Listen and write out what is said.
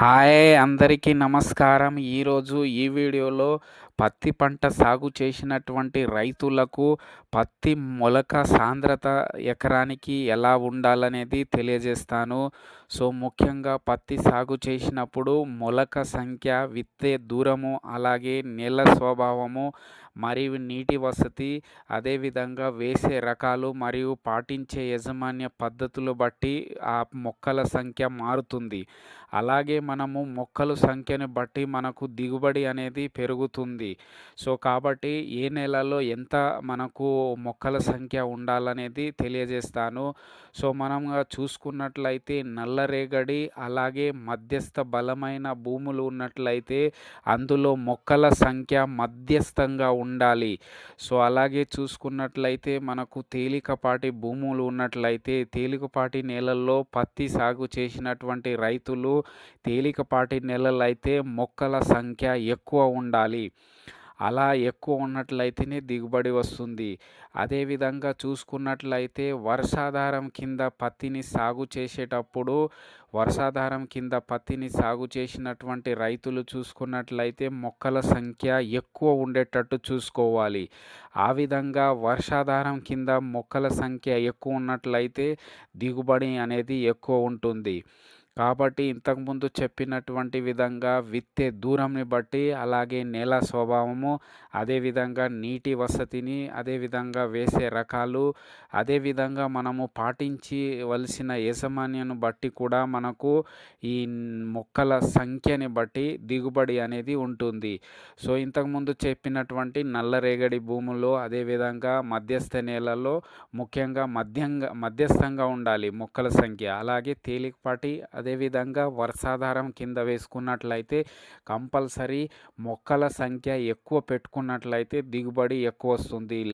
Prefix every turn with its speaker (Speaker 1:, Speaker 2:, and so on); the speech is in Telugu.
Speaker 1: హాయ్ అందరికీ నమస్కారం. ఈరోజు ఈ వీడియోలో పత్తి పంట సాగు చేసినటువంటి రైతులకు పత్తి మొలక సాంద్రత ఎకరానికి ఎలా ఉండాలనేది తెలియజేస్తాను. ముఖ్యంగా పత్తి సాగు చేసినప్పుడు మొలక సంఖ్య, విత్తే దూరము, అలాగే నేల స్వభావము మరియు నీటి వసతి, అదేవిధంగా వేసే రకాలు మరియు పాటించే యాజమాన్య పద్ధతులు బట్టి ఆ మొక్కల సంఖ్య మారుతుంది. అలాగే మనము మొక్కల సంఖ్యను బట్టి మనకు దిగుబడి అనేది పెరుగుతుంది. కాబట్టి ఏ నెలలో ఎంత మనకు మొక్కల సంఖ్య ఉండాలనేది తెలియజేస్తాను. మనముగా చూసుకున్నట్లయితే నల్లరేగడి, అలాగే మధ్యస్థ బలమైన భూములు ఉన్నట్లయితే అందులో మొక్కల సంఖ్య మధ్యస్థంగా ఉండాలి. అలాగే చూసుకున్నట్లయితే మనకు తేలికపాటి భూములు ఉన్నట్లయితే తేలికపాటి నేలల్లో పత్తి సాగు చేసినటువంటి రైతులు తేలికపాటి నేలలైతే మొక్కల సంఖ్య ఎక్కువ ఉండాలి. అలా ఎక్కువ ఉన్నట్లయితేనే దిగుబడి వస్తుంది. అదేవిధంగా చూసుకున్నట్లయితే వర్షాధారం కింద పత్తిని సాగు చేసేటప్పుడు వర్షాధారం కింద పత్తిని సాగు చేసినటువంటి రైతులు చూసుకున్నట్లయితే మొక్కల సంఖ్య ఎక్కువ ఉండేటట్టు చూసుకోవాలి. ఆ విధంగా వర్షాధారం కింద మొక్కల సంఖ్య ఎక్కువ ఉన్నట్లయితే దిగుబడి అనేది ఎక్కువ ఉంటుంది. కాబట్టి ఇంతకుముందు చెప్పినటువంటి విధంగా విత్తే దూరంని బట్టి, అలాగే నేల స్వభావము, అదేవిధంగా నీటి వసతిని, అదేవిధంగా వేసే రకాలు, అదేవిధంగా మనము పాటించవలసిన యాజమాన్యాన్ని బట్టి కూడా మనకు ఈ మొక్కల సంఖ్యని బట్టి దిగుబడి అనేది ఉంటుంది. ఇంతకుముందు చెప్పినటువంటి నల్లరేగడి భూముల్లో, అదేవిధంగా మధ్యస్థ నేలల్లో ముఖ్యంగా మధ్యస్థంగా ఉండాలి మొక్కల సంఖ్య. అలాగే తేలికపాటి, అదేవిధంగా వర్షాధారం కింద వేసుకున్నట్లయితే కంపల్సరీ మొక్కల సంఖ్య ఎక్కువ పెట్టుకున్నట్లయితే దిగుబడి ఎక్కువ వస్తుంది.